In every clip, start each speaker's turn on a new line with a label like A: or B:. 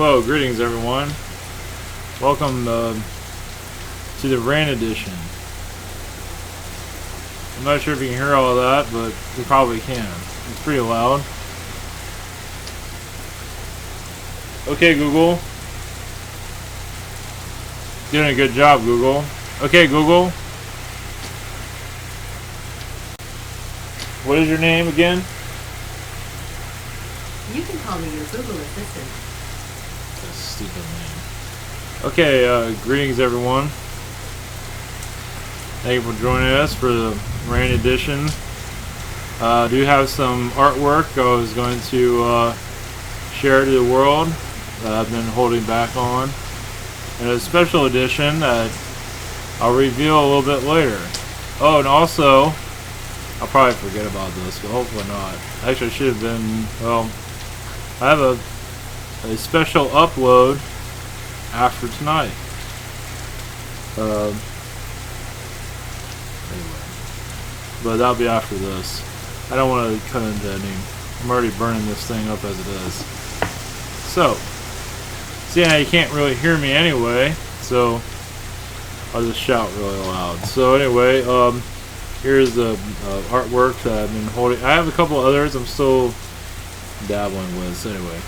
A: Hello, greetings everyone. Welcome to the rain edition. I'm not sure if you can hear all of that, but you probably can. It's pretty loud. Okay, Google. Doing a good job, Google. Okay, Google. What is your name again?
B: You can call me your Google Assistant.
A: That's a stupid name. Okay, greetings everyone. Thank you for joining us for the rain edition. I do have some artwork I was going to share to the world that I've been holding back on. And a special edition that I'll reveal a little bit later. Oh, and also, I'll probably forget about this, but hopefully not. Actually, I should have been, well, I have a special upload after tonight. Anyway, but that'll be after this. I don't want to cut into any. I'm already burning this thing up as it is. So, see how you can't really hear me anyway, so I'll just shout really loud. So anyway, here's the artwork that I've been holding. I have a couple others I'm still dabbling with. So anyway,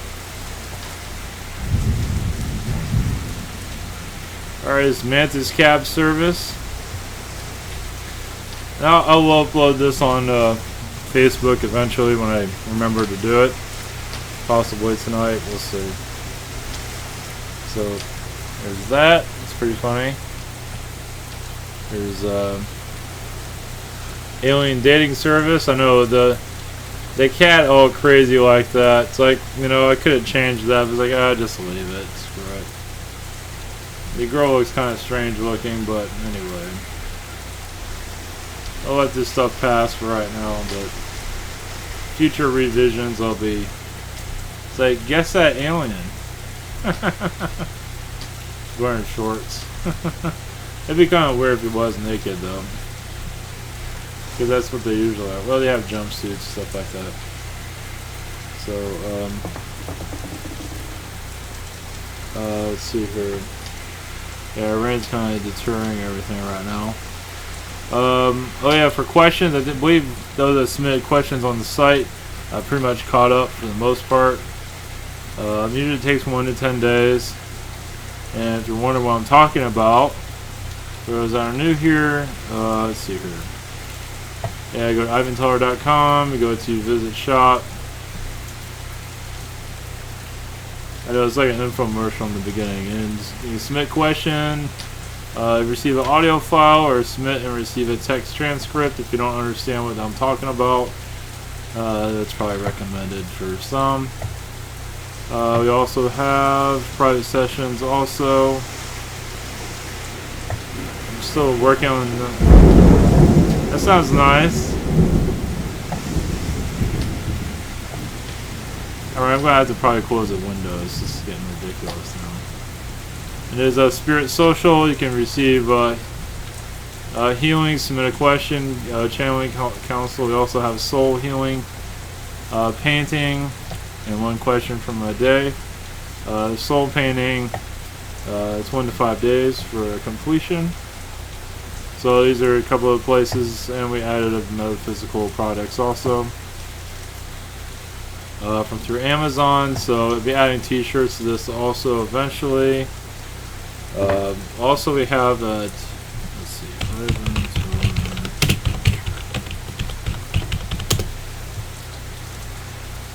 A: alright, it's Mantis Cab Service. Now I'll upload this on Facebook eventually when I remember to do it. Possibly tonight, we'll see. So there's that. It's pretty funny. There's alien dating service. I know the cat all crazy like that. It's like, you know, I could have changed that. But it's like, just leave it. Screw it. The girl looks kind of strange looking, but anyway, I'll let this stuff pass for right now. But future revisions, I'll be. It's like, guess that alien. Wearing shorts. It'd be kind of weird if he was naked though, because that's what they usually are. Well, they have jumpsuits, stuff like that. So, let's see here. Yeah, rain's kind of deterring everything right now. Oh yeah, for questions, I believe those that submitted questions on the site, pretty much caught up for the most part. Usually it takes 1 to 10 days. And if you're wondering what I'm talking about, for those that are new here, let's see here. Yeah, go to ivanteller.com, you go to visit shop. I know it's like an infomercial in the beginning. And you can submit question, receive an audio file, or submit and receive a text transcript if you don't understand what I'm talking about. That's probably recommended for some. We also have private sessions also. I'm still working on that. Sounds nice. Alright, I'm going to have to probably close the windows. This is getting ridiculous now. It is a Spirit Social. You can receive healing, submit a question, channeling counsel. We also have soul healing, painting, and 1 question from a day. Soul painting, it's 1 to 5 days for completion. So these are a couple of places, and we added a metaphysical products also from through Amazon. So we'll be adding t-shirts to this also eventually. Also we have let's see,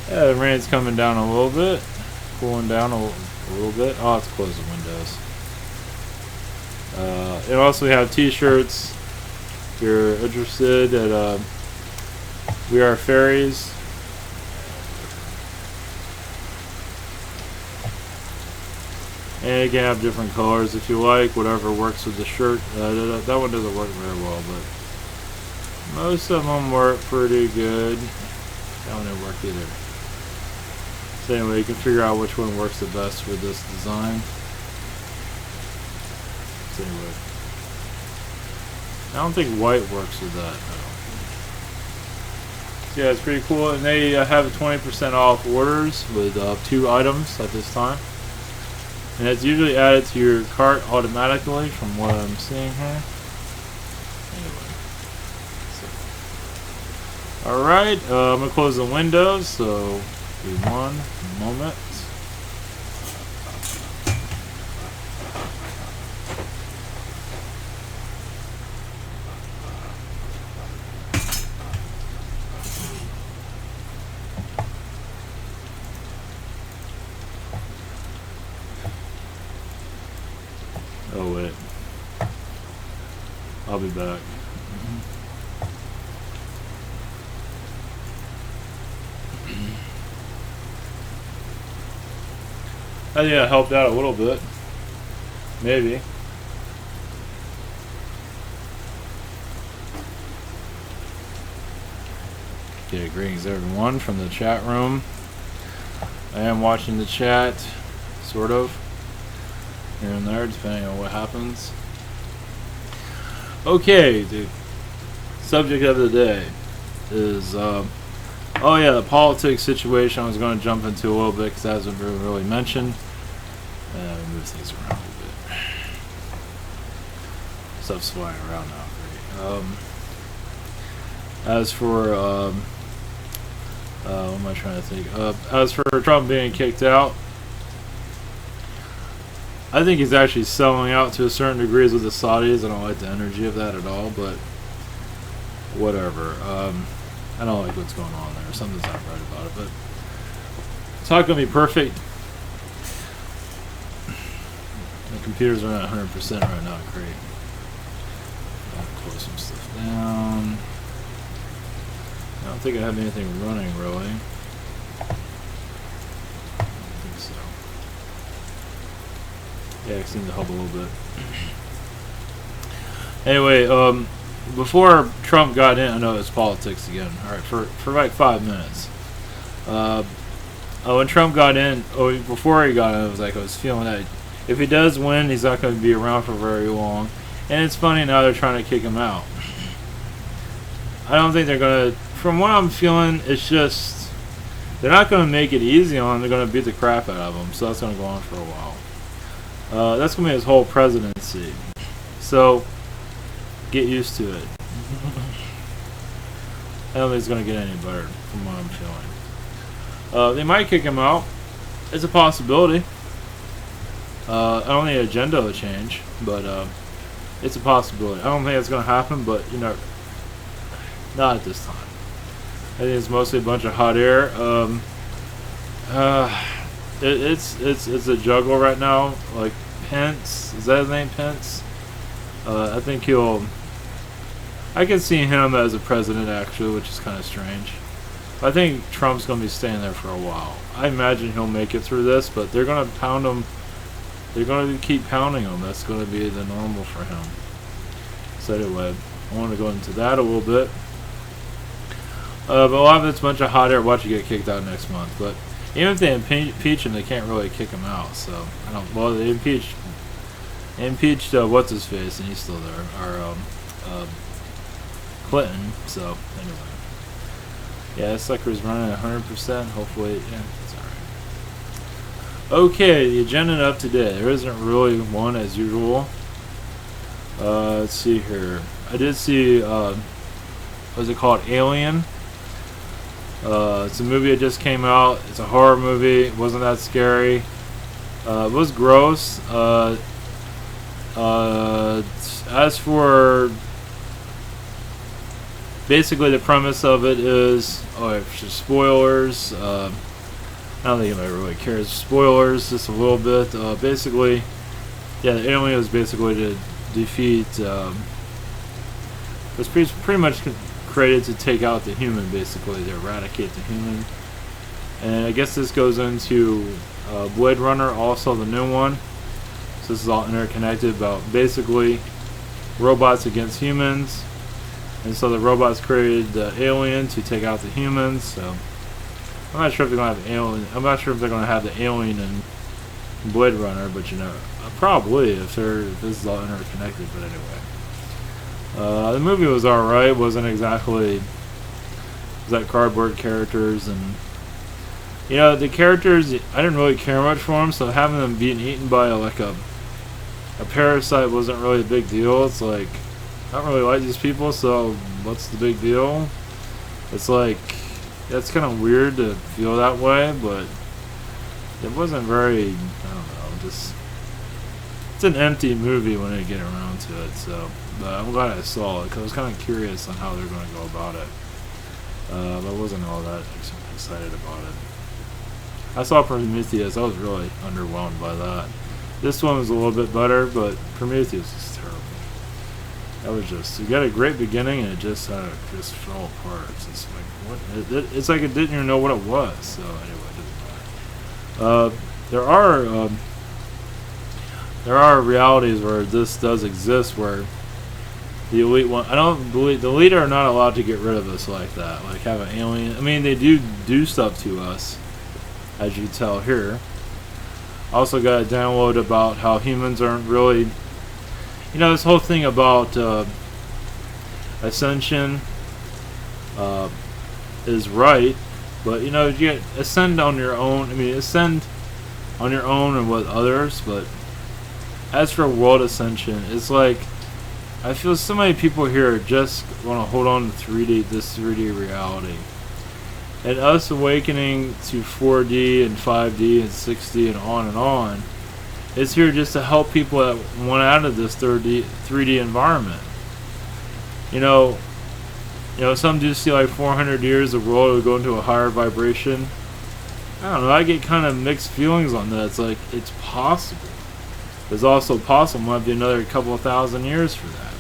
A: yeah, the rain's coming down a little bit, cooling down a little bit. I'll have to close the windows. And also we have t-shirts if you're interested at We Are Fairies. And you can have different colors if you like, whatever works with the shirt. That one doesn't work very well, but most of them work pretty good. That one didn't work either. So anyway, you can figure out which one works the best for this design. So anyway, I don't think white works with that. No. So yeah, it's pretty cool, and they have 20% off orders with 2 items at this time. And it's usually added to your cart automatically from what I'm seeing here. Anyway. Alright, I'm going to close the windows, so give me one moment. Oh wait, I'll be back. I think I helped out a little bit, maybe. Okay, greetings everyone from the chat room. I am watching the chat, sort of. Here and there, depending on what happens. Okay, the subject of the day is, oh yeah, the politics situation. I was going to jump into a little bit because that hasn't been really mentioned. Move things around a little bit. Stuff's flying around now. Great. As for, what am I trying to think? As for Trump being kicked out, I think he's actually selling out to a certain degree with the Saudis. I don't like the energy of that at all, but whatever. I don't like what's going on there. Something's not right about it, but it's not going to be perfect. The computers are not 100% right now. Great. I'll close some stuff down. I don't think I have anything running really. Yeah, it seemed to help a little bit. Anyway, before Trump got in, I know it's politics again. All right, for like 5 minutes. When Trump got in, before he got in, I was feeling that if he does win, he's not going to be around for very long. And it's funny now they're trying to kick him out. I don't think they're going to. From what I'm feeling, it's just they're not going to make it easy on him. They're going to beat the crap out of him. So that's going to go on for a while. That's going to be his whole presidency. So, get used to it. I don't think it's going to get any better from what I'm feeling. They might kick him out. It's a possibility. I don't think the agenda will change, but it's a possibility. I don't think it's going to happen, but, not at this time. I think it's mostly a bunch of hot air. It's a juggle right now. Like Pence, is that his name, Pence? I think I can see him as a president actually, which is kind of strange. I think Trump's going to be staying there for a while. I imagine he'll make it through this, but they're going to pound him. They're going to keep pounding him. That's going to be the normal for him. So anyway, I want to go into that a little bit. But a lot of it's a bunch of hot air. Watch you get kicked out next month, but. Even if they impeach him, they can't really kick him out. So I don't. Well, they impeached what's his face, and he's still there. Or Clinton. So anyway, yeah, this sucker's running 100%. Hopefully, yeah, it's all right. Okay, the agenda up today. There isn't really one as usual. Let's see here. I did see. What's it called? Alien. It's a movie that just came out. It's a horror movie. It wasn't that scary. It was gross. As for basically the premise of it is, just spoilers. I don't think anybody really cares. Spoilers, just a little bit. Basically, yeah, the alien was basically to defeat. It was pretty much created to take out the human, basically to eradicate the human. And I guess this goes into Blade Runner, also the new one. So this is all interconnected about basically robots against humans. And so the robots created the alien to take out the humans. So I'm not sure if they're gonna have alien. I'm not sure if they're gonna have the alien in Blade Runner, but probably if this is all interconnected. But anyway. The movie was alright. Wasn't exactly. It was like cardboard characters, and You know, the characters, I didn't really care much for them, so having them being eaten by like a parasite wasn't really a big deal. It's like, I don't really like these people, so what's the big deal? It's like, that's kind of weird to feel that way, but it wasn't very, I don't know, just, it's an empty movie when I get around to it, so, but I'm glad I saw it, because I was kind of curious on how they're going to go about it. But I wasn't all that excited about it. I saw Prometheus, I was really underwhelmed by that. This one was a little bit better, but Prometheus is terrible. That was just, you got a great beginning and it just just fell apart. It's just like, what? It's like it didn't even know what it was. So anyway, it doesn't matter. There are realities where this does exist, where the elite one. I don't believe the elite are not allowed to get rid of us like that. Like have an alien. I mean, they do stuff to us, as you can tell here. Also got a download about how humans aren't really. You know, this whole thing about ascension is right, but you know, you ascend on your own. I mean, ascend on your own and with others, but as for world ascension, it's like I feel so many people here just want to hold on to this 3D reality, and us awakening to 4D and 5D and 6D and on. It's here just to help people that want out of this 3D environment. You know, some do see like 400 years the world will go into a higher vibration. I don't know, I get kind of mixed feelings on that. It's like, it's possible. It's also possible might be another couple of thousand years for that.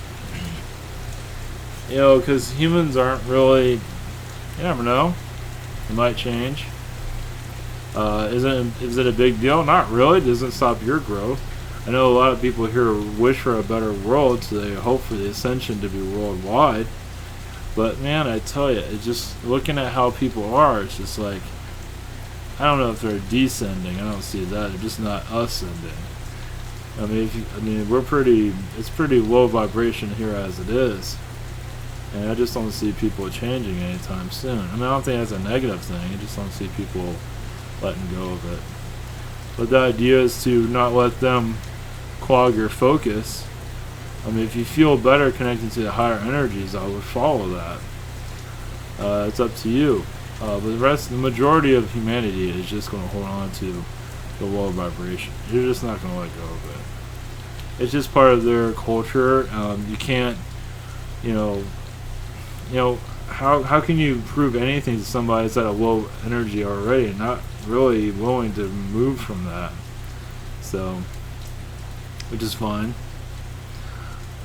A: You know, because humans aren't really, you never know. It might change. Is it a big deal? Not really. It doesn't stop your growth. I know a lot of people here wish for a better world, so they hope for the ascension to be worldwide. But man, I tell you, it's just looking at how people are. It's just like, I don't know if they're descending. I don't see that. They're just not ascending. I mean, we're pretty. It's pretty low vibration here as it is, and I just don't see people changing anytime soon. I mean, I don't think that's a negative thing. I just don't see people letting go of it. But the idea is to not let them clog your focus. I mean, if you feel better connecting to the higher energies, I would follow that. It's up to you. But the majority of humanity is just going to hold on to the low vibration. You're just not going to let go of it. It's just part of their culture. You can't, how can you prove anything to somebody that's at a low energy already and not really willing to move from that? So, which is fine.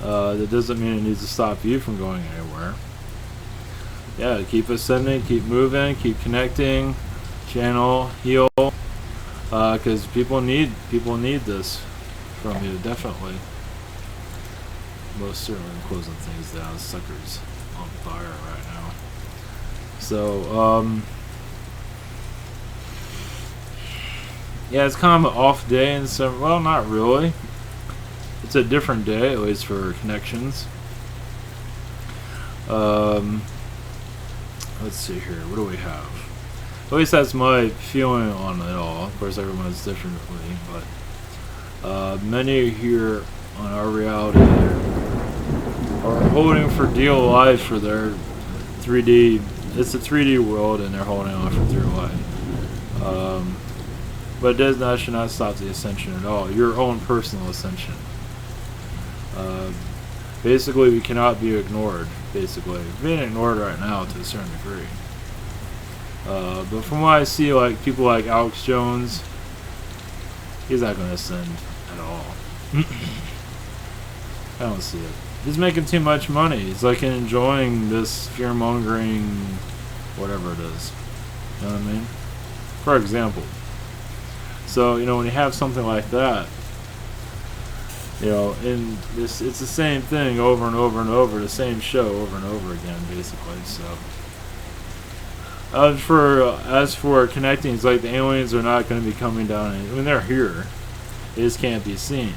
A: That doesn't mean it needs to stop you from going anywhere. Yeah, keep ascending, keep moving, keep connecting, channel, heal, because people need this from you, definitely. Most certainly closing things down. Suckers on fire right now. So, yeah, it's kind of an off day and some. Well, not really. It's a different day, at least for connections. Let's see here. What do we have? At least that's my feeling on it all. Of course, everyone's differently, but many here on our reality are holding for deal life for their 3D. It's a 3D world, and they're holding on for dear life. But that should not stop the ascension at all. Your own personal ascension. Basically, we cannot be ignored. Basically, we're being ignored right now to a certain degree. But from what I see, like people like Alex Jones, he's not going to ascend at all. I don't see it. He's making too much money. He's like enjoying this fear-mongering, whatever it is. You know what I mean? For example. So, when you have something like that, in this, it's the same thing over and over and over, the same show over and over again, basically. So, as for connecting, it's like the aliens are not going to be coming down. I mean, they're here. They just can't be seen.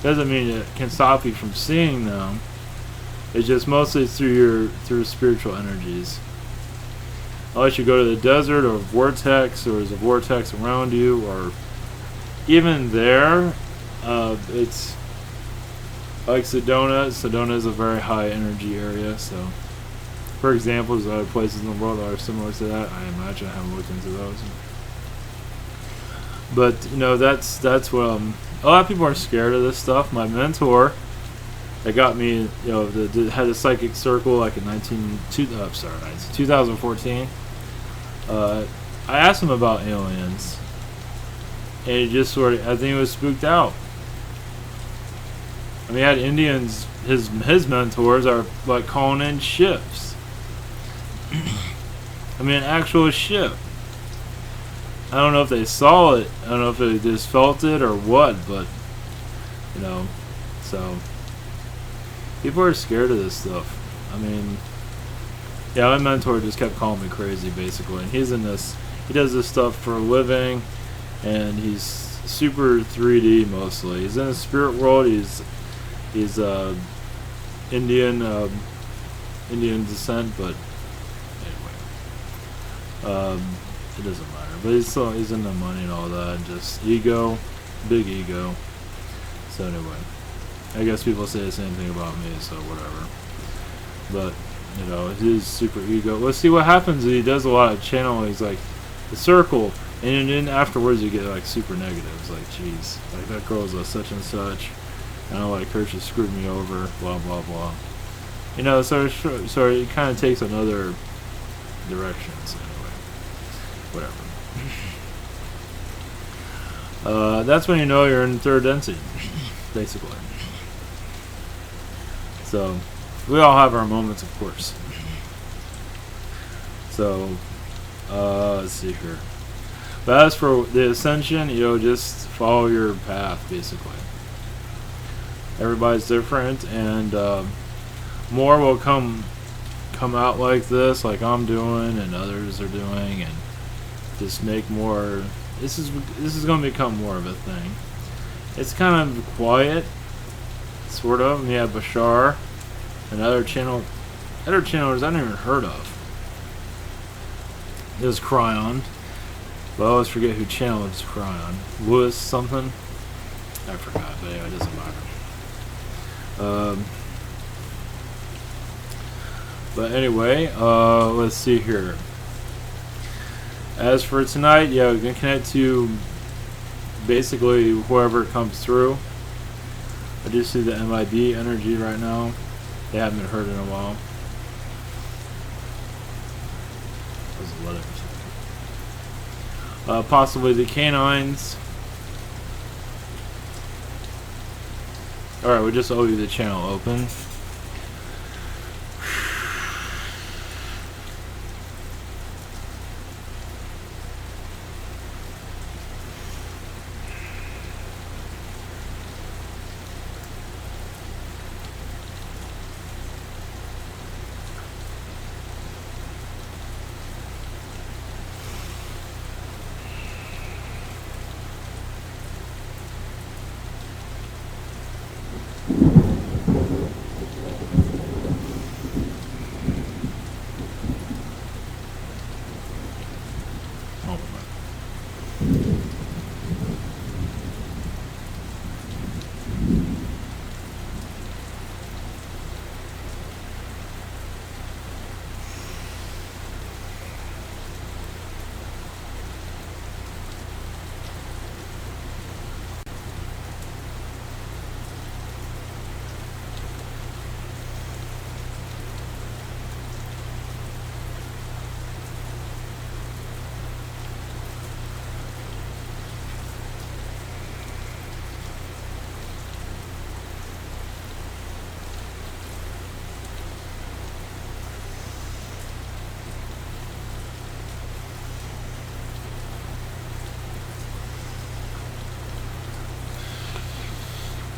A: Doesn't mean it can stop you from seeing them. It's just mostly through spiritual energies. unless you go to the desert or vortex, or there's a vortex around you, or even there, it's like Sedona. Sedona is a very high energy area, so for example, there's other places in the world that are similar to that. I imagine. I haven't looked into those. But you know, that's what a lot of people are scared of this stuff. My mentor, that got me, you know, had a psychic circle like in 2014. I asked him about aliens, and he just sort of, I think he was spooked out. I mean, he had Indians. His mentors are like calling in ships. I mean, an actual ship. I don't know if they saw it. I don't know if they just felt it or what, but you know, so people are scared of this stuff. I mean, yeah, my mentor just kept calling me crazy, basically. And he's in this. He does this stuff for a living, and he's super 3D mostly. He's in the spirit world. He's Indian descent, but anyway, it doesn't matter. But he's into money and all that, and just ego, big ego. So anyway, I guess people say the same thing about me, so whatever. But you know, his super ego. Let's see what happens. He does a lot of channeling. He's like the circle, and then afterwards you get like super negatives. Like, geez, like that girl's a such and such. I don't like her. She screwed me over. Blah blah blah. You know, so it kind of takes another direction. So anyway, whatever. That's when you know you're in third density, basically. So we all have our moments, of course. So let's see here. But as for the ascension, you know, just follow your path, basically. Everybody's different, and more will come out like this, like I'm doing and others are doing, and just make more. This is going to become more of a thing. It's kind of quiet, sort of. You have Bashar and other channelers I never even heard of. There's Cryon, but I always forget who channeled Cryon. Lewis something? I forgot, but anyway, it doesn't matter. But anyway, let's see here. As for tonight, yeah, we can connect to basically whoever comes through. I do see the MIB energy right now. They haven't been heard in a while. Possibly the canines. Alright, we'll just leave the channel open.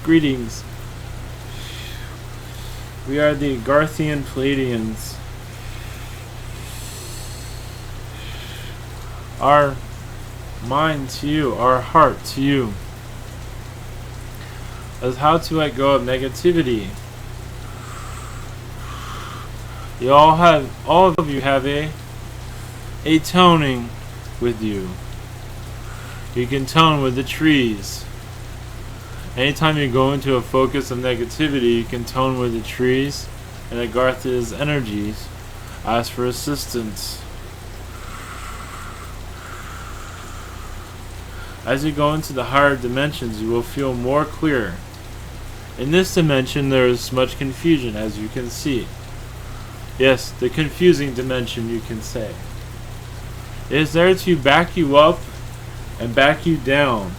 A: Greetings. We are the Agarthian Palladians. Our mind to you, our heart to you, is how to let go of negativity. All of you have a a toning with you. You can tone with the trees. Anytime you go into a focus of negativity, you can tone with the trees, and Agartha's energies ask for assistance. As you go into the higher dimensions, you will feel more clear. In this dimension, there is much confusion, as you can see. Yes, the confusing dimension, you can say. It is there to back you up and back you down.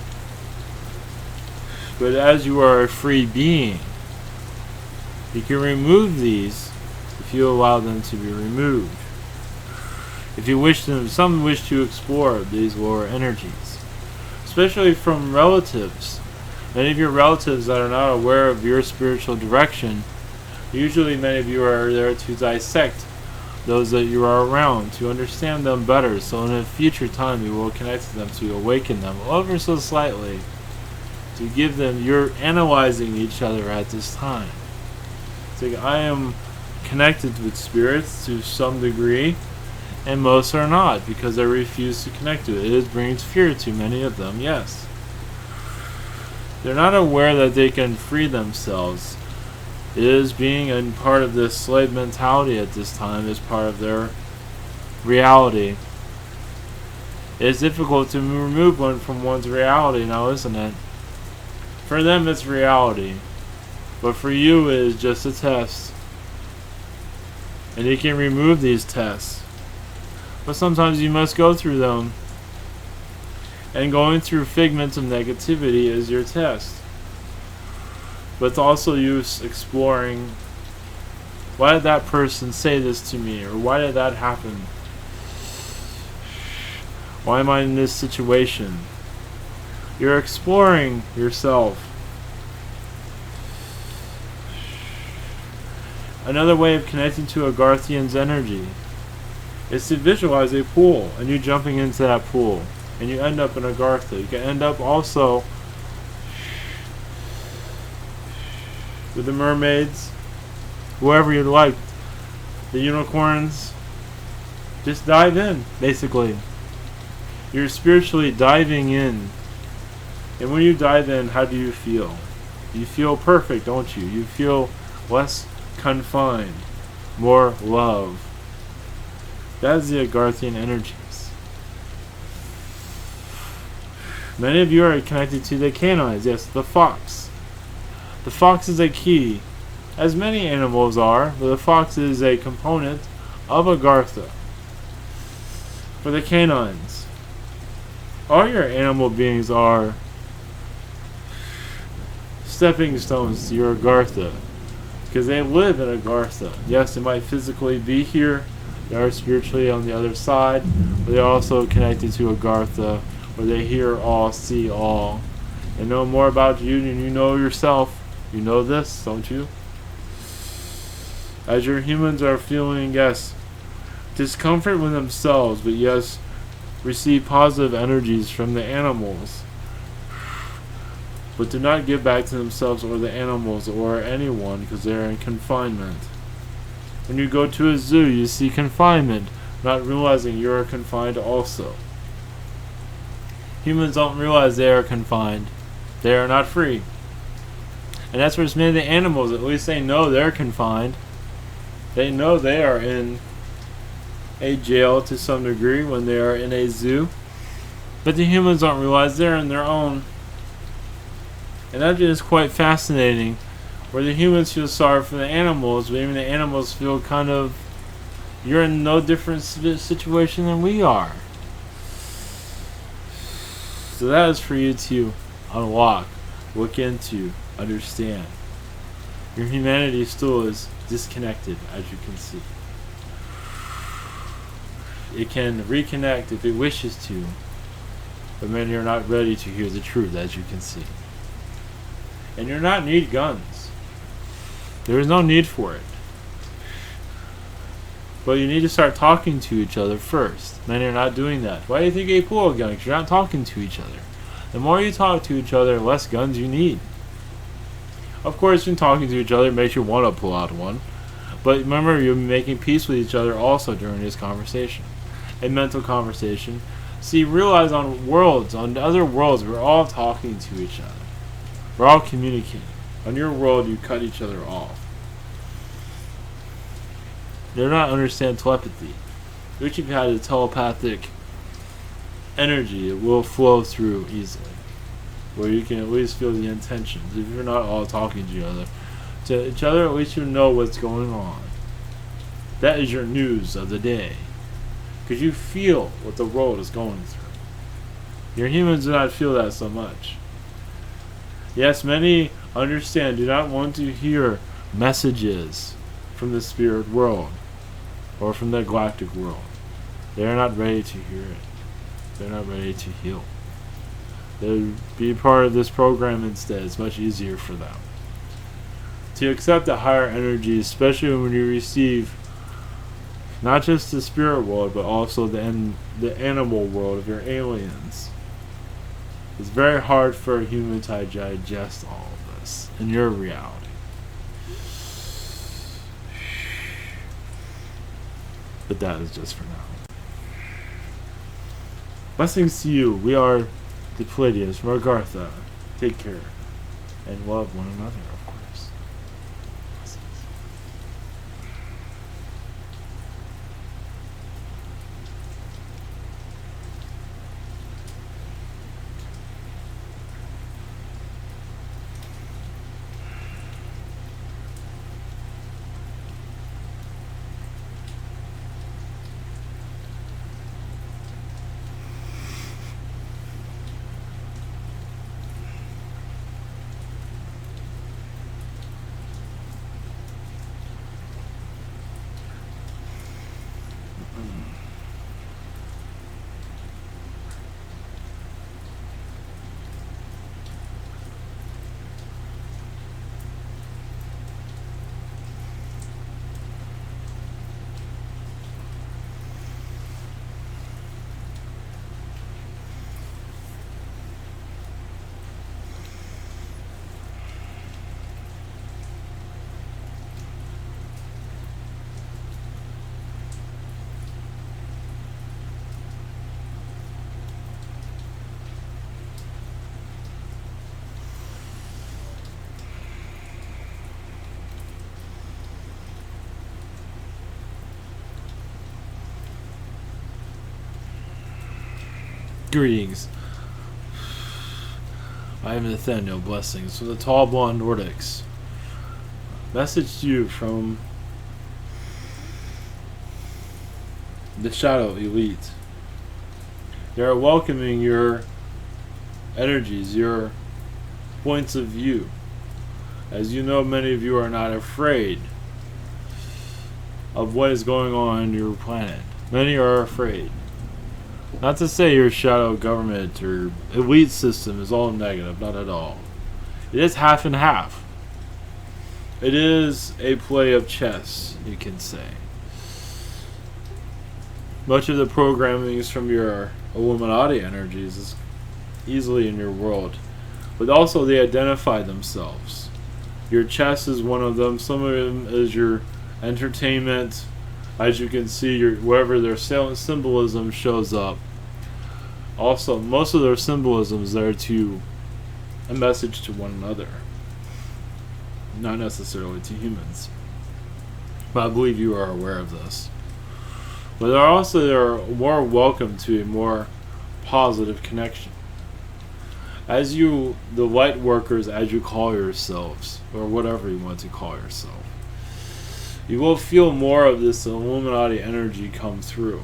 A: But as you are a free being, you can remove these if you allow them to be removed. If you wish them, some wish to explore these lower energies, especially from relatives. Many of your relatives that are not aware of your spiritual direction, usually many of you are there to dissect those that you are around, to understand them better, so in a future time you will connect to them, to awaken them ever so slightly, to give them, you're analyzing each other at this time. It's like, I am connected with spirits to some degree, and most are not, because they refuse to connect to it. It brings fear to many of them, yes. They're not aware that they can free themselves. It is being a part of this slave mentality at this time is part of their reality. It is difficult to remove one from one's reality now, isn't it? For them it's reality, but for you it is just a test. And you can remove these tests. But sometimes you must go through them. And going through figments of negativity is your test. But it's also you exploring, why did that person say this to me? Or why did that happen? Why am I in this situation? You're exploring yourself. Another way of connecting to Agarthian's energy is to visualize a pool, and you jumping into that pool, and you end up in Agartha. You can end up also with the mermaids, whoever you'd like, the unicorns. Just dive in, basically. You're spiritually diving in. And when you dive in, how do you feel? You feel perfect, don't you? You feel less confined, more love. That is the Agarthian energies. Many of you are connected to the canines, yes, the fox. The fox is a key, as many animals are, but the fox is a component of Agartha. For the canines, all your animal beings are stepping stones to your Agartha, because they live in Agartha. Yes, they might physically be here, they are spiritually on the other side, but they are also connected to Agartha, where they hear all, see all, and know more about you than you know yourself. You know this, don't you? As your humans are feeling, yes, discomfort with themselves, but yes, receive positive energies from the animals. But do not give back to themselves or the animals or anyone, because they are in confinement. When you go to a zoo, you see confinement, not realizing you are confined also. Humans don't realize they are confined. They are not free. And that's where many of the animals, at least they know they're confined. They know they are in a jail to some degree when they are in a zoo. But the humans don't realize they're in their own. And that is quite fascinating, where the humans feel sorry for the animals, but even the animals feel kind of, you're in no different situation than we are. So that is for you to unlock, look into, understand. Your humanity still is disconnected, as you can see. It can reconnect if it wishes to, but many are not ready to hear the truth, as you can see. And you're not need guns. There is no need for it. But you need to start talking to each other first. Many are not doing that. Why do you think they pull a gun? Because you're not talking to each other. The more you talk to each other, the less guns you need. Of course, when talking to each other, it makes you want to pull out one. But remember, you're making peace with each other also during this conversation. a mental conversation. See, realize on other worlds, we're all talking to each other. We're all communicating. On your world, you cut each other off. They do not understand telepathy. If you've had a telepathic energy, it will flow through easily, where you can at least feel the intentions. If you're not all talking to each other, at least you know what's going on. That is your news of the day, because you feel what the world is going through. Your humans do not feel that so much. Yes, many do not want to hear messages from the spirit world or from the galactic world. They are not ready to hear it. They're not ready to heal. They'll be part of this program instead. It's much easier for them to accept the higher energy, especially when you receive not just the spirit world, but also the animal world of your aliens. It's very hard for a human to digest all of this in your reality. But that is just for now. Blessings to you. We are the Palladians from Agartha. Take care and love one another, of course. Blessings. Greetings. I am Nathaniel. Blessings from the Tall Blonde Nordics. Message to you from the Shadow Elite. They are welcoming your energies, your points of view. As you know, many of you are not afraid of what is going on your planet. Many are afraid. Not to say your shadow government or elite system is all negative, not at all. It is half and half. It is a play of chess, you can say. Much of the programming is from your Illuminati energies is easily in your world. But also they identify themselves. Your chess is one of them. Some of them is your entertainment. As you can see, wherever their symbolism shows up. Also, most of their symbolism is there to a message to one another, not necessarily to humans. But I believe you are aware of this. But they are more welcome to a more positive connection. As you, the light workers, as you call yourselves, or whatever you want to call yourself, you will feel more of this Illuminati energy come through.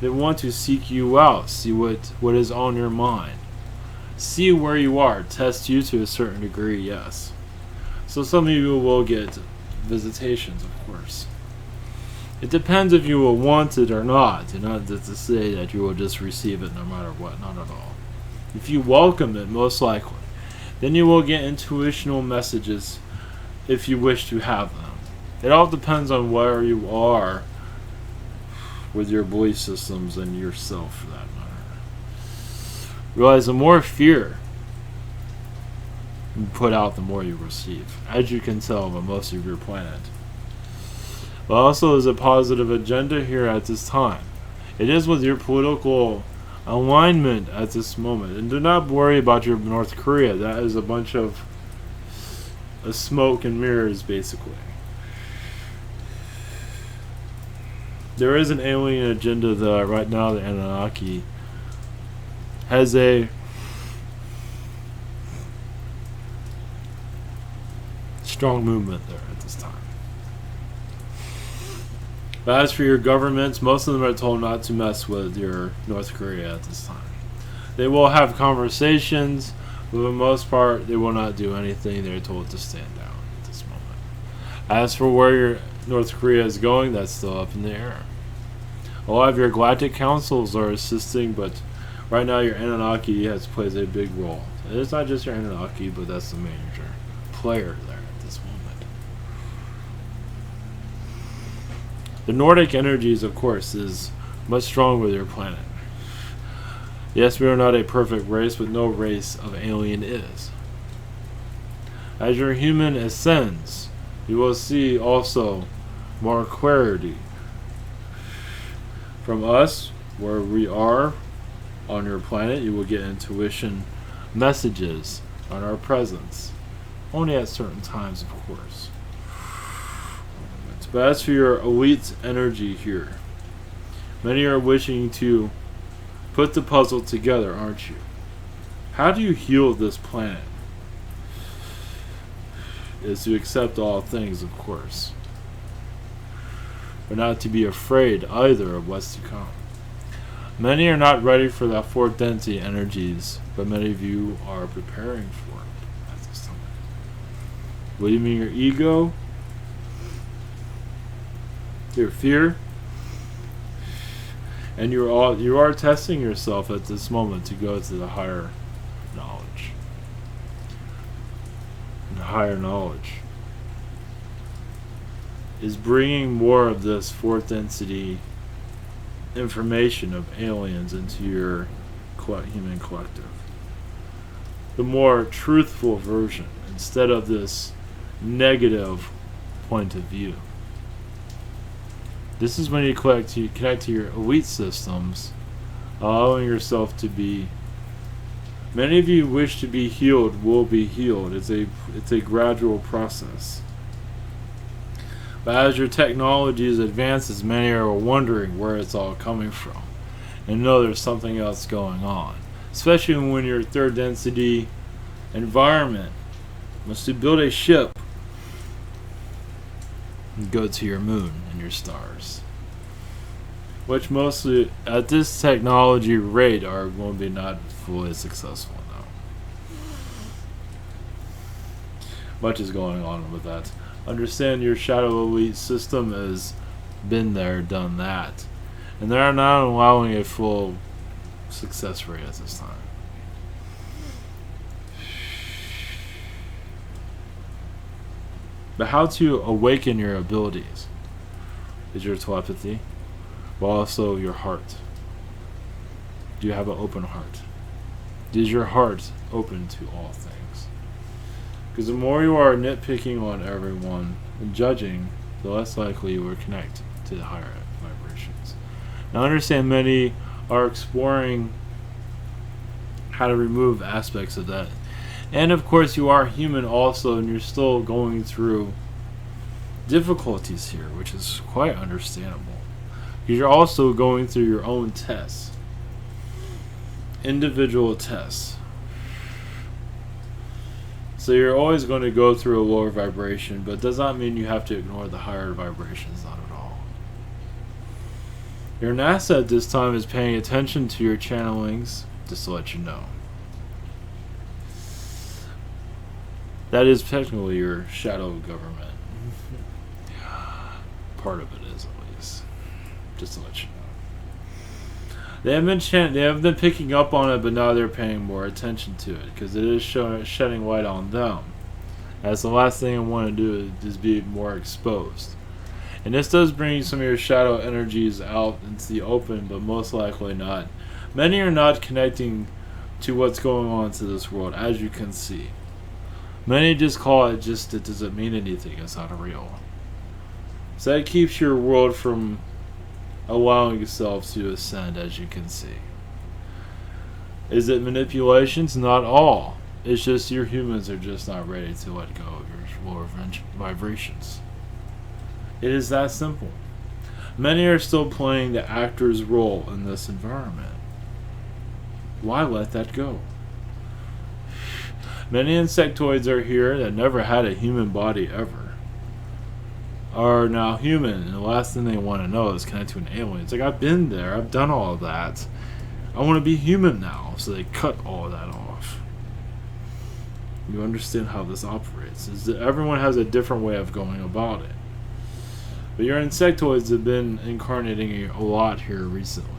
A: They want to seek you out, see what is on your mind, see where you are, test you to a certain degree, yes. So some of you will get visitations, of course. It depends if you will want it or not, and not to say that you will just receive it no matter what, not at all. If you welcome it, most likely, then you will get intuitional messages if you wish to have them. It all depends on where you are with your belief systems and yourself, for that matter. Realize the more fear you put out, the more you receive, as you can tell by most of your planet. But also there's a positive agenda here at this time. It is with your political alignment at this moment. And do not worry about your North Korea. That is a bunch of smoke and mirrors, basically. There is an alien agenda that right now the Anunnaki has a strong movement there at this time. But as for your governments, most of them are told not to mess with your North Korea at this time. They will have conversations, but for the most part, they will not do anything. They're told to stand down at this moment. As for where your North Korea is going, that's still up in the air. A lot of your galactic councils are assisting, but right now your Anunnaki plays a big role. And it's not just your Anunnaki, but that's the major player there at this moment. The Nordic energies, of course, is much stronger with your planet. Yes, we are not a perfect race, but no race of alien is. As your human ascends, you will see also more clarity. From us, where we are on your planet, you will get intuition messages on our presence. Only at certain times, of course. But as for your elite energy here, many are wishing to put the puzzle together, aren't you? How do you heal this planet? Is to accept all things, of course. But not to be afraid either of what's to come. Many are not ready for that fourth density energies, but many of you are preparing for it at this time. What do you mean, your ego? Your fear? And you are testing yourself at this moment to go to the higher knowledge. And higher knowledge is bringing more of this fourth density information of aliens into your human collective. The more truthful version instead of this negative point of view. This is when you connect to your elite systems, allowing yourself to be. Many of you wish to be healed will be healed. It's a gradual process. But as your technology advances, many are wondering where it's all coming from, and know there's something else going on. Especially when your third density environment wants to build a ship and go to your moon and your stars, which mostly at this technology rate are going to be not fully successful now. Much is going on with that. Understand your shadow elite system has been there, done that, and they're not allowing a full success rate at this time. But how to awaken your abilities is your telepathy, but also your heart. Do you have an open heart? Is your heart open to all things? Because the more you are nitpicking on everyone and judging, the less likely you will connect to the higher vibrations. Now understand many are exploring how to remove aspects of that. And of course you are human also, and you're still going through difficulties here, which is quite understandable. Because you're also going through your own tests. Individual tests. So you're always going to go through a lower vibration, but it does not mean you have to ignore the higher vibrations, not at all. Your NASA at this time is paying attention to your channelings, just to let you know. That is technically your shadow government. Part of it is, at least. Just to let you know. They have been picking up on it, but now they're paying more attention to it because it is shedding light on them. As the last thing I want to do is be more exposed. And this does bring some of your shadow energies out into the open, but most likely not. Many are not connecting to what's going on to this world, as you can see. Many just call it just it doesn't mean anything, it's not real. So that keeps your world from allowing itself to ascend, as you can see. Is it manipulations? Not all. It's just your humans are just not ready to let go of your lower vibrations. It is that simple. Many are still playing the actor's role in this environment. Why let that go? Many insectoids are here that never had a human body ever, are now human, and the last thing they want to know is connect to an alien. It's like, I've been there, I've done all of that. I want to be human now, so they cut all of that off. You understand how this operates. Is that everyone has a different way of going about it. But your insectoids have been incarnating a lot here recently.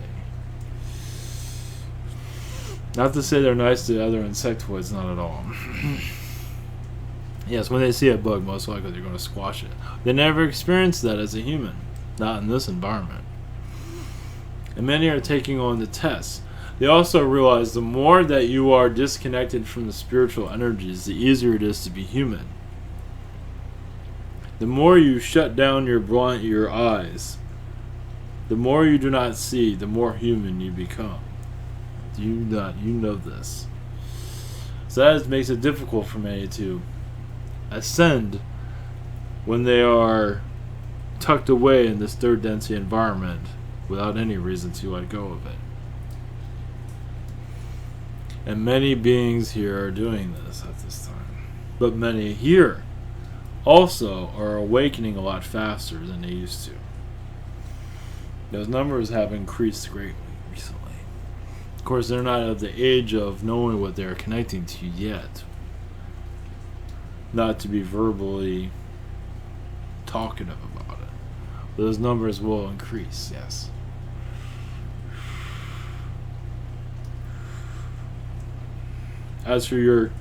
A: Not to say they're nice to other insectoids, not at all. Yes, when they see a bug, most likely they're going to squash it. They never experienced that as a human, not in this environment. And many are taking on the test. They also realize the more that you are disconnected from the spiritual energies, the easier it is to be human. The more you shut down your eyes, the more you do not see, the more human you become. You know this. So that makes it difficult for many to ascend when they are tucked away in this third density environment without any reason to let go of it. And many beings here are doing this at this time. But many here also are awakening a lot faster than they used to. Those numbers have increased greatly recently. Of course, they're not at the age of knowing what they're connecting to yet. Not to be verbally talkative about it. But those numbers will increase, yes. As for your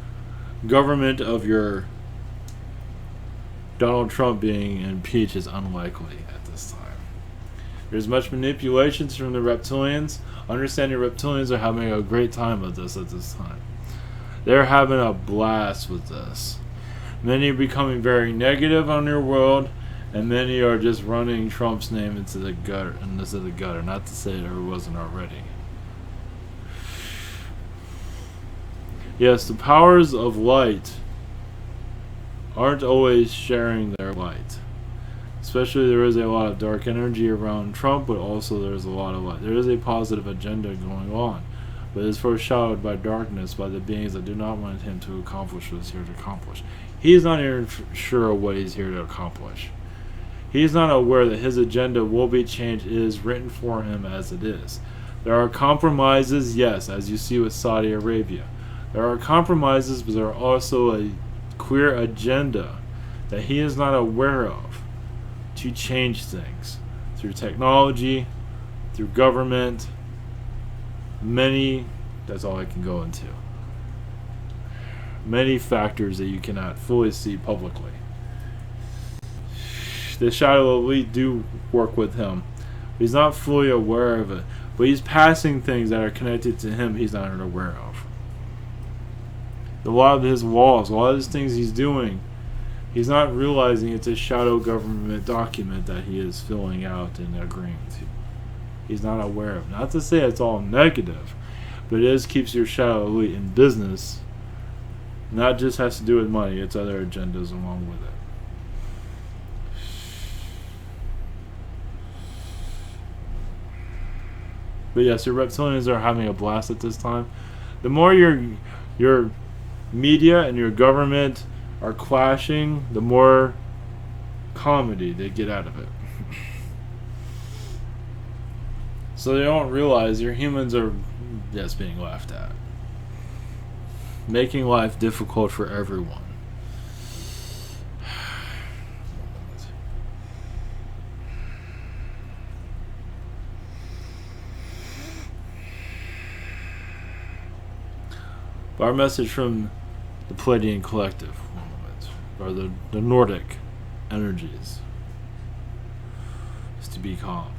A: government of your Donald Trump being impeached is unlikely at this time. There's much manipulations from the reptilians. Understanding reptilians are having a great time with this at this time. They're having a blast with this. Many are becoming very negative on your world, and many are just running Trump's name into the gutter. Not to say there wasn't already. Yes, the powers of light aren't always sharing their light. Especially there is a lot of dark energy around Trump, but also there's a lot of light. There is a positive agenda going on, but it's foreshadowed by darkness by the beings that do not want him to accomplish what he's here to accomplish. He's not even sure of what he's here to accomplish. He's not aware that his agenda will be changed. It is written for him as it is. There are compromises, yes, as you see with Saudi Arabia. There are compromises, but there are also a queer agenda that he is not aware of to change things through technology, through government, that's all I can go into. Many factors that you cannot fully see publicly. The shadow elite do work with him. He's not fully aware of it, but he's passing things that are connected to him he's not aware of. A lot of his walls, a lot of his things he's doing, he's not realizing it's a shadow government document that he is filling out and agreeing to. He's not aware of. Not to say it's all negative, but it keeps your shadow elite in business. Not just has to do with money, it's other agendas along with it. But yes, your reptilians are having a blast at this time. The more your media and your government are clashing, the more comedy they get out of it. So they don't realize your humans are just being laughed at, making life difficult for everyone. Our message from the Pleiadian Collective, or the Nordic energies, is to be calm.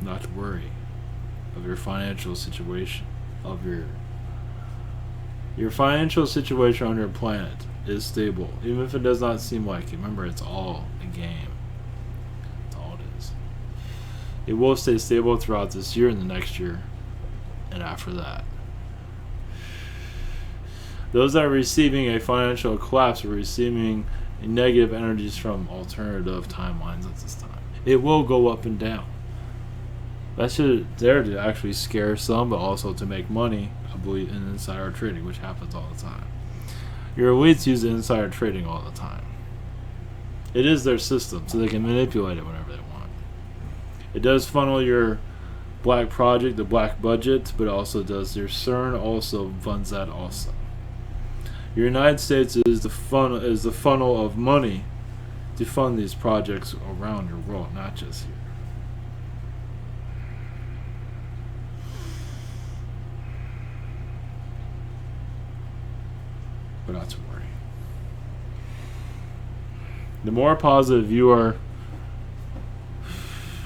A: Not to worry of your financial situation, of your financial situation on your planet is stable, even if it does not seem like it. Remember, it's all a game. It's It will stay stable throughout this year and the next year, and after that. Those that are receiving a financial collapse are receiving negative energies from alternative timelines at this time. It will go up and down. That's there to actually scare some, but also to make money, I believe, in insider trading, which happens all the time. Your elites use insider trading all the time. It is their system, so they can manipulate it whenever they want. It does funnel your black project, the black budget, but also does your CERN also funds that also. Your United States is the funnel of money to fund these projects around your world, not just here. But not to worry. The more positive you are,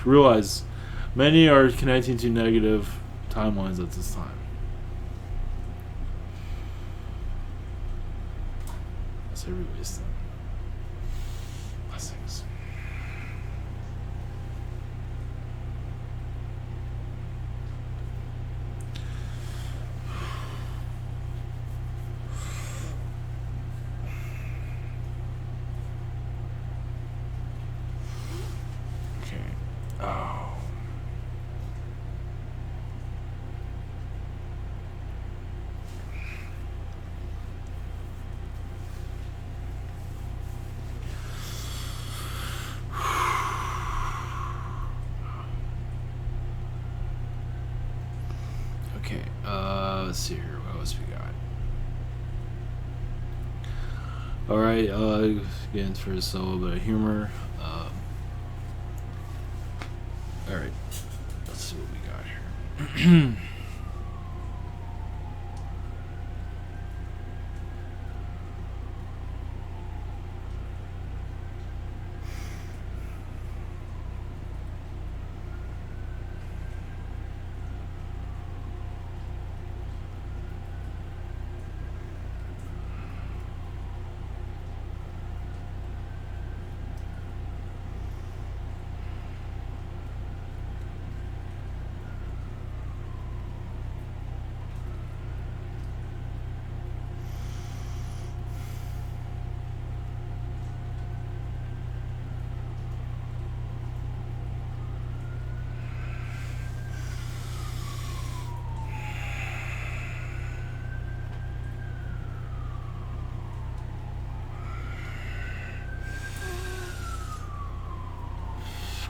A: realize many are connecting to negative timelines at this time. That's everybody's thing. Blessings. Okay. Oh. Okay, let's see here. What else we got? Alright, again, for just a little bit of humor. Alright, let's see what we got here.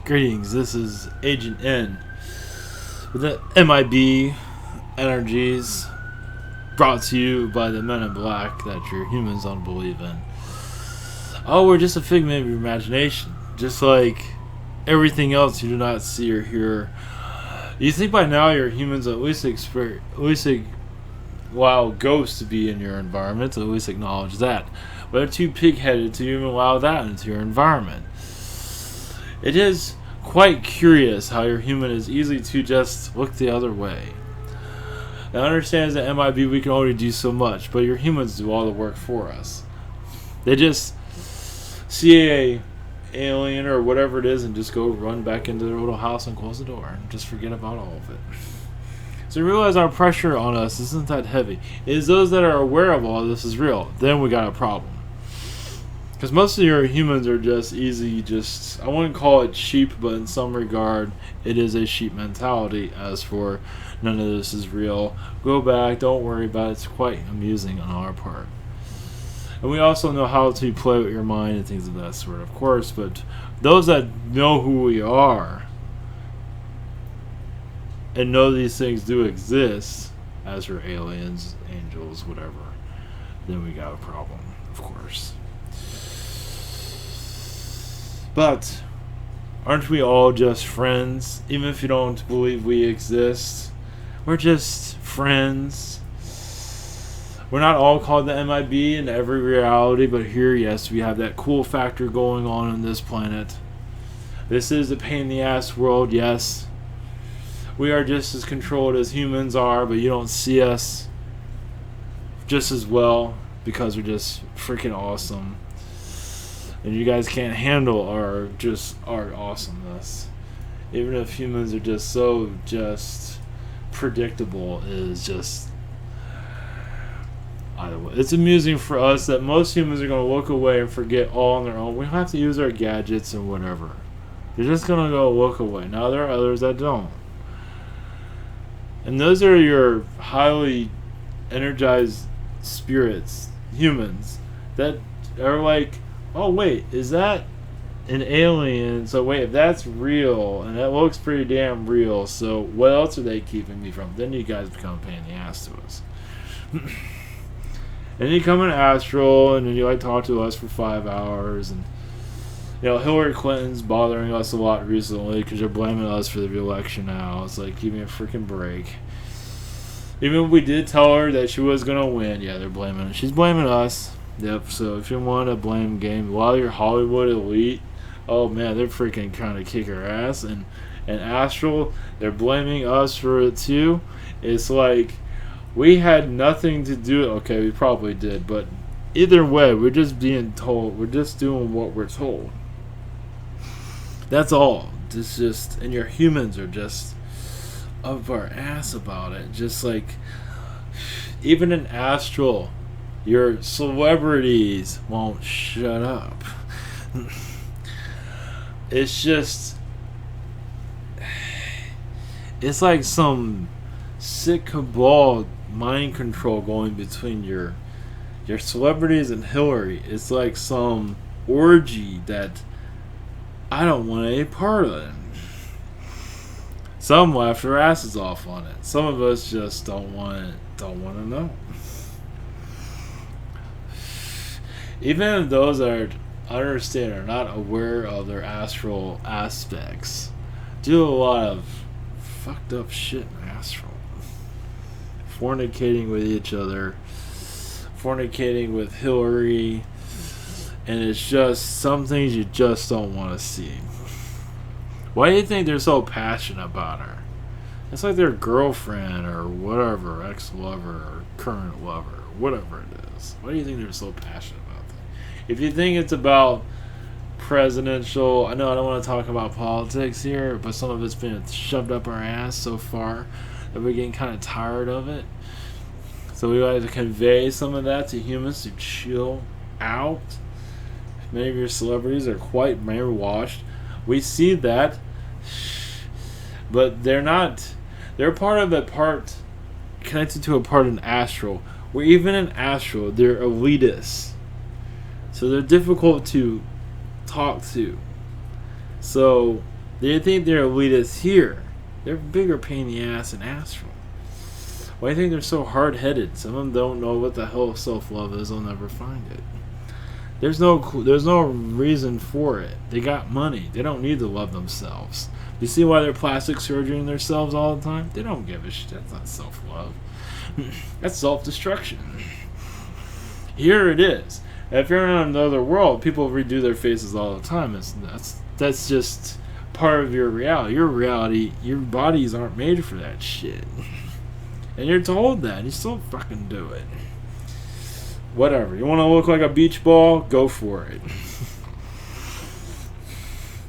A: Greetings, this is Agent N with the MIB energies brought to you by the Men in Black that your humans don't believe in. Oh, we're just a figment of your imagination, just like everything else you do not see or hear. You think by now your humans at least allow ghosts to be in your environment, at least acknowledge that. But they're too pig-headed to even allow that into your environment. It is quite curious how your human is easy to just look the other way. It understands that MIB we can only do so much, but your humans do all the work for us. They just see a alien or whatever it is and just go run back into their little house and close the door and just forget about all of it. So realize our pressure on us isn't that heavy. It is those that are aware of all this is real. Then we got a problem. Because most of your humans are just easy, I wouldn't call it sheep, but in some regard, it is a sheep mentality. As for none of this is real, go back, don't worry about it. It's quite amusing on our part. And we also know how to play with your mind and things of that sort, of course, but those that know who we are and know these things do exist, as for aliens, angels, whatever, then we got a problem, of course. But aren't we all just friends? Even if you don't believe we exist, we're just friends. We're not all called the MIB in every reality, but here, yes, we have that cool factor going on this planet. This is a pain in the ass world, yes. We are just as controlled as humans are, but you don't see us just as well because we're just freaking awesome. And you guys can't handle our awesomeness. even if humans are just so just predictable, is just, either way. It's amusing for us that most humans are going to look away and forget all on their own. We have to use our gadgets and whatever. They're just going to go look away. Now there are others that don't. And those are your highly energized spirits, humans, that are like, oh wait, is that an alien? So wait, if that's real, and that looks pretty damn real, so what else are they keeping me from? Then you guys become a pain in the ass to us. And you come in astral, and then you like talk to us for 5 hours, and you know, Hillary Clinton's bothering us a lot recently because they're blaming us for the election now. It's like, give me a freaking break. Even if we did tell her that she was going to win, yeah, they're blaming her. She's blaming us. Yep, so if you want a blame game, while you're Hollywood elite, oh man, they're freaking trying to kick our ass. And astral, they're blaming us for it too. It's like, we had nothing to do. Okay, we probably did, but either way, we're just being told. We're just doing what we're told. That's all. It's just, and your humans are just up our ass about it. Just like, even in astral, your celebrities won't shut up. It's just, it's like some sick cabal mind control going between your celebrities and Hillary. It's like some orgy that I don't want any part of it. Some laugh their asses off on it. Some of us just don't want to know. Even those that I understand are not aware of their astral aspects do a lot of fucked up shit in astral. Fornicating with each other, fornicating with Hillary, and it's just some things you just don't want to see. Why do you think they're so passionate about her? It's like their girlfriend or whatever, ex-lover or current lover, whatever it is. Why do you think they're so passionate about that? If you think it's about presidential, I know I don't want to talk about politics here, but some of it's been shoved up our ass so far that we're getting kind of tired of it. So we like to convey some of that to humans to chill out. Many of your celebrities are quite brainwashed. We see that, but they're not. They're part of a part connected to a part in astral. Where even in astral, they're elitists. So they're difficult to talk to. So they think they're elitists here. They're bigger pain in the ass in astral. Why do you think they're so hard-headed? Some of them don't know what the hell self-love is. They'll never find it. There's no reason for it. They got money. They don't need to love themselves. You see why they're plastic surgerying themselves all the time? They don't give a shit. That's not self-love. That's self-destruction. Here it is. If you're in another world, people redo their faces all the time. That's just part of your reality. Your reality, your bodies aren't made for that shit. And you're told that, and you still fucking do it. Whatever. You want to look like a beach ball? Go for it.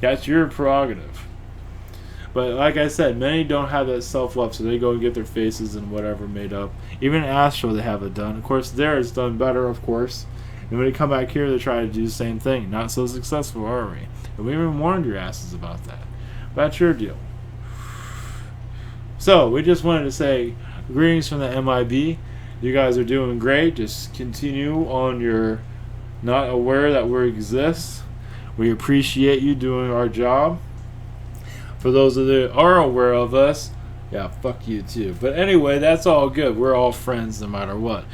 A: That's your prerogative. But like I said, many don't have that self-love, so they go and get their faces and whatever made up. Even in astral, they have it done. Of course, theirs done better, of course. And when they come back here, they try to do the same thing. Not so successful, are we? And we even warned your asses about that. But that's your deal. So, we just wanted to say greetings from the MIB. You guys are doing great. Just continue on your not aware that we exist. We appreciate you doing our job. For those of you that are aware of us, yeah, fuck you too. But anyway, that's all good. We're all friends no matter what.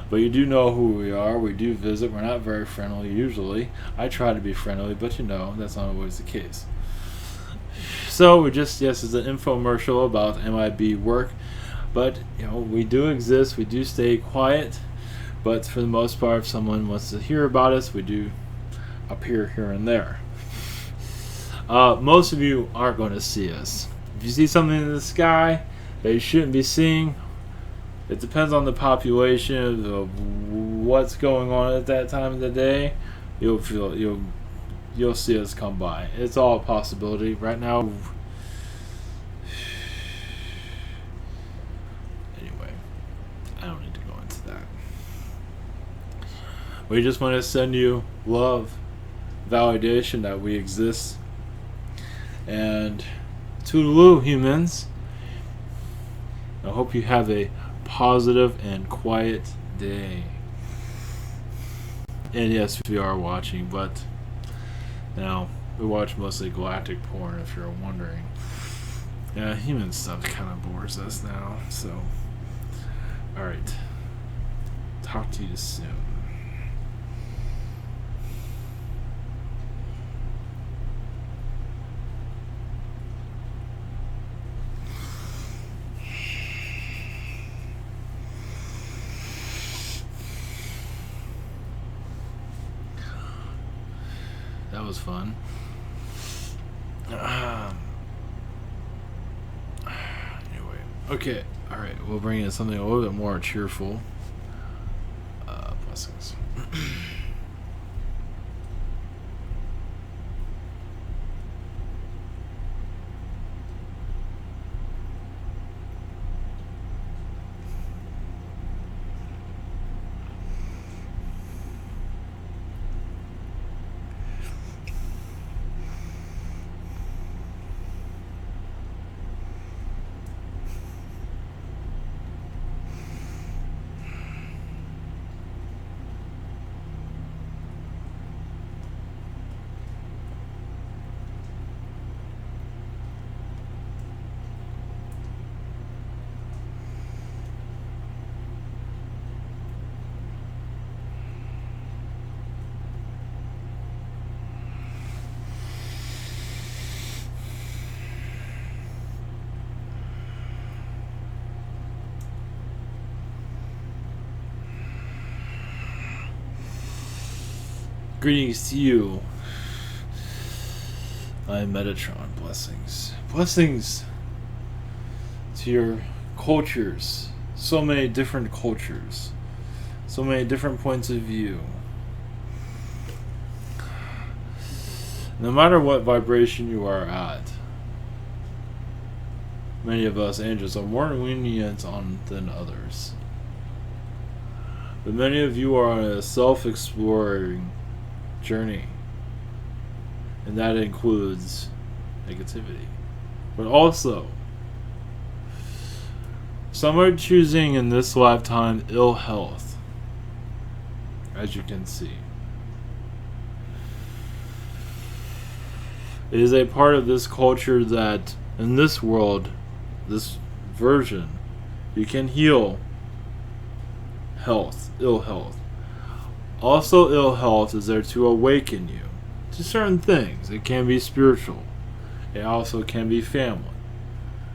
A: But you do know who we are. We do visit. We're not very friendly usually. I try to be friendly, but you know, that's not always the case. So we just, yes, it's an infomercial about MIB work. But, you know, we do exist. We do stay quiet. But for the most part, if someone wants to hear about us, we do appear here and there. Most of you aren't going to see us. If you see something in the sky that you shouldn't be seeing, it depends on the population of what's going on at that time of the day. You'll see us come by. It's all a possibility. Right now, We just want to send you love, validation that we exist. And toodaloo, humans. I hope you have a positive and quiet day. And yes, we are watching, but now we watch mostly galactic porn, if you're wondering. Yeah, human stuff kind of bores us now, so. Alright. Talk to you soon. That was fun. Anyway, okay, all right. We'll bring in something a little bit more cheerful. Blessings. Greetings to you. I'm Metatron. Blessings. Blessings to your cultures. So many different cultures. So many different points of view. No matter what vibration you are at, many of us angels are more lenient on than others. But many of you are on a self-exploring journey, and that includes negativity. But also, some are choosing in this lifetime ill health, as you can see. It is a part of this culture that in this world, this version, you can heal health, ill health. Also, ill health is there to awaken you to certain things. It can be spiritual. It also can be family.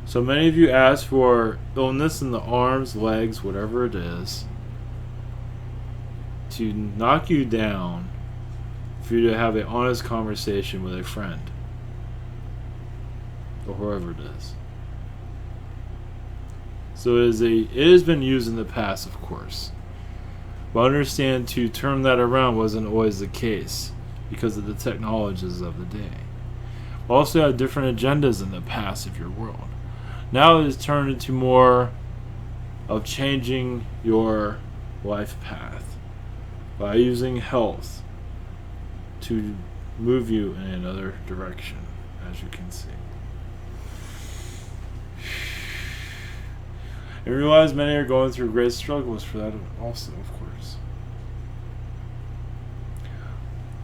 A: So many of you ask for illness in the arms, legs, whatever it is, to knock you down, for you to have an honest conversation with a friend, or whoever it is. So it has been used in the past, of course. But understand, to turn that around wasn't always the case because of the technologies of the day. We also had different agendas in the past of your world. Now it is turned into more of changing your life path by using health to move you in another direction, as you can see. And realize many are going through great struggles for that also, of course.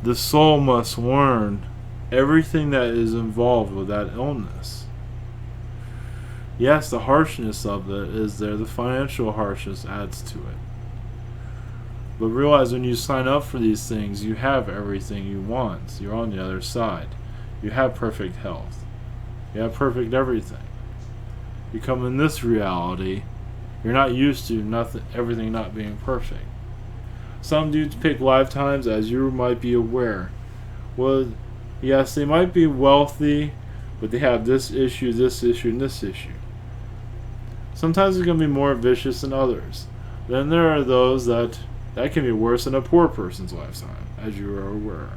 A: The soul must learn everything that is involved with that illness. Yes, the harshness of it is there. The financial harshness adds to it. But realize when you sign up for these things, you have everything you want. You're on the other side. You have perfect health. You have perfect everything. You come in this reality, you're not used to everything not being perfect. Some dudes pick lifetimes, as you might be aware. Well, yes, they might be wealthy, but they have this issue, and this issue. Sometimes it's going to be more vicious than others. Then there are those that can be worse than a poor person's lifetime, as you are aware.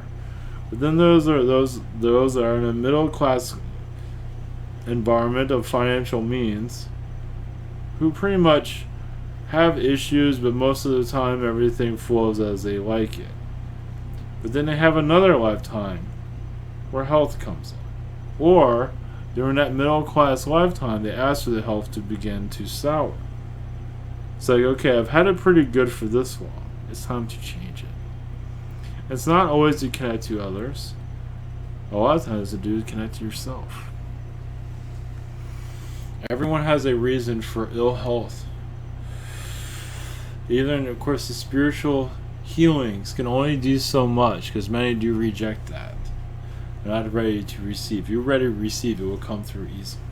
A: But then those that are in a middle class environment of financial means, who pretty much have issues, but most of the time everything flows as they like it. But then they have another lifetime where health comes in. Or, during that middle class lifetime, they ask for the health to begin to sour. It's like, okay, I've had it pretty good for this long. It's time to change it. It's not always to connect to others. A lot of times to do is connect to yourself. Everyone has a reason for ill health. Even, of course, the spiritual healings can only do so much because many do reject that. They're not ready to receive. If you're ready to receive, it will come through easily.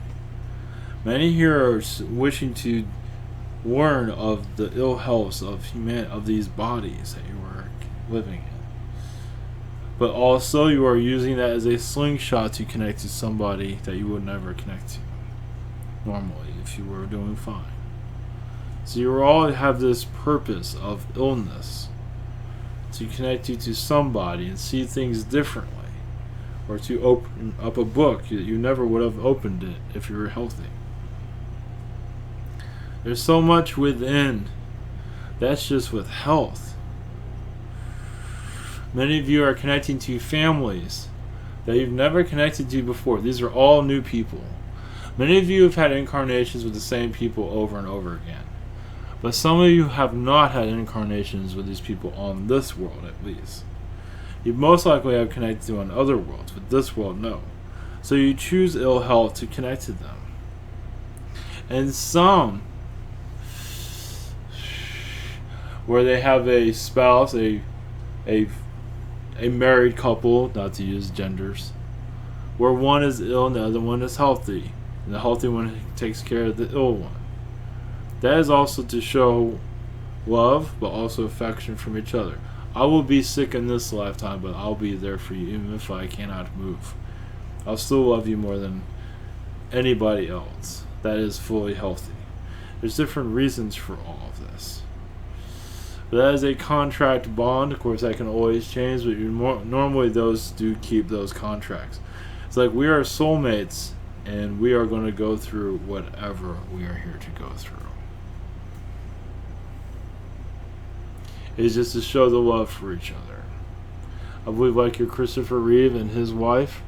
A: Many here are wishing to learn of the ill health of these bodies that you are living in. But also you are using that as a slingshot to connect to somebody that you would never connect to normally if you were doing fine. So you all have this purpose of illness to connect you to somebody and see things differently, or to open up a book that you never would have opened it if you were healthy. There's so much within. That's just with health. Many of you are connecting to families that you've never connected to before. These are all new people. Many of you have had incarnations with the same people over and over again. But some of you have not had incarnations with these people on this world, at least. You most likely have connected to on other worlds, but this world, no. So you choose ill health to connect to them. And some, where they have a spouse, a married couple, not to use genders, where one is ill and the other one is healthy, and the healthy one takes care of the ill one. That is also to show love, but also affection from each other. I will be sick in this lifetime, but I'll be there for you even if I cannot move. I'll still love you more than anybody else that is fully healthy. There's different reasons for all of this. But that is a contract bond. Of course, that can always change, but normally those do keep those contracts. It's like we are soulmates, and we are going to go through whatever we are here to go through. It's just to show the love for each other. I believe like your Christopher Reeve and his wife,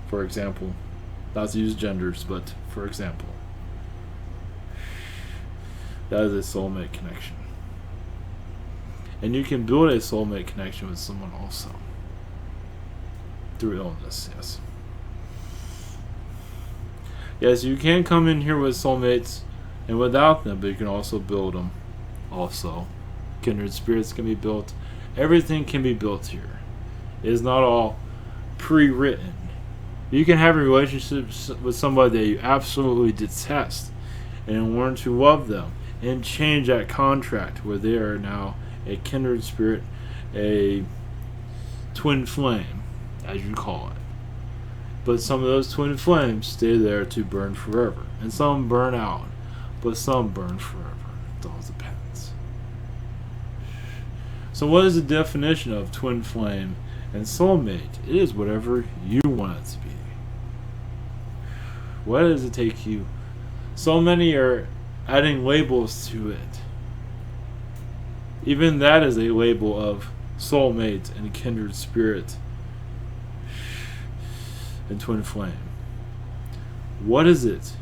A: for example, not to use genders, but for example, that is a soulmate connection. And you can build a soulmate connection with someone also. Through illness, yes. Yes, you can come in here with soulmates and without them, but you can also build them also. Kindred spirits can be built. Everything can be built here. It is not all pre-written. You can have a relationship with somebody that you absolutely detest and learn to love them and change that contract where they are now a kindred spirit, a twin flame, as you call it. But some of those twin flames stay there to burn forever. And some burn out, but some burn forever. It all depends. So what is the definition of twin flame and soulmate? It is whatever you want it to be. What does it take you? So many are adding labels to it. Even that is a label of soulmate and kindred spirit and twin flame. What is it?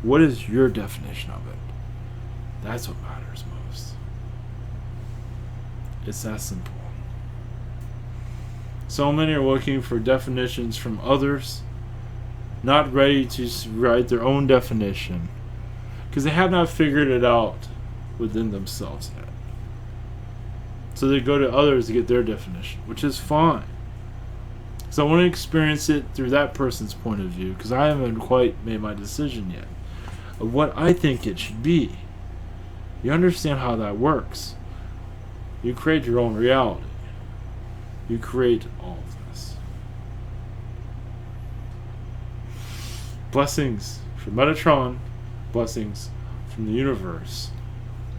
A: What is your definition of it? That's what matters most. It's that simple. So many are looking for definitions from others, not ready to write their own definition, because they have not figured it out within themselves yet. So they go to others to get their definition, which is fine. So I want to experience it through that person's point of view, because I haven't quite made my decision yet of what I think it should be. You understand how that works. You create your own reality. You create all of this. Blessings from Metatron. Blessings from the universe.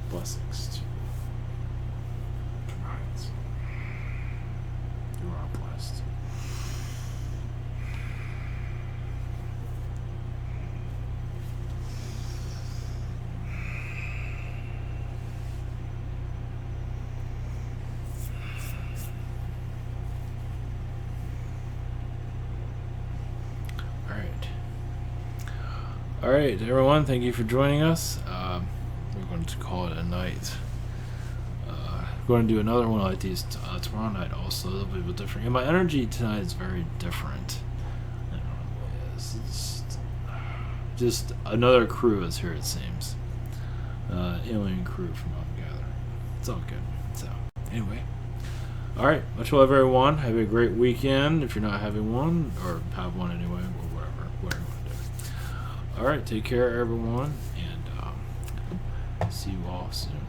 A: Blessings to you. You are blessed. Alright, everyone, thank you for joining us. We're going to call it a night. We're going to do another one like these tomorrow night also. It'll be a bit different. And my energy tonight is very different. I don't know what it is. It's just another crew is here, it seems. Alien crew from what I'm gathering. It's all good. So, anyway. Alright, much love, everyone. Have a great weekend if you're not having one, or have one anyway, or whatever you want to do. Alright, take care, everyone, and see you all soon.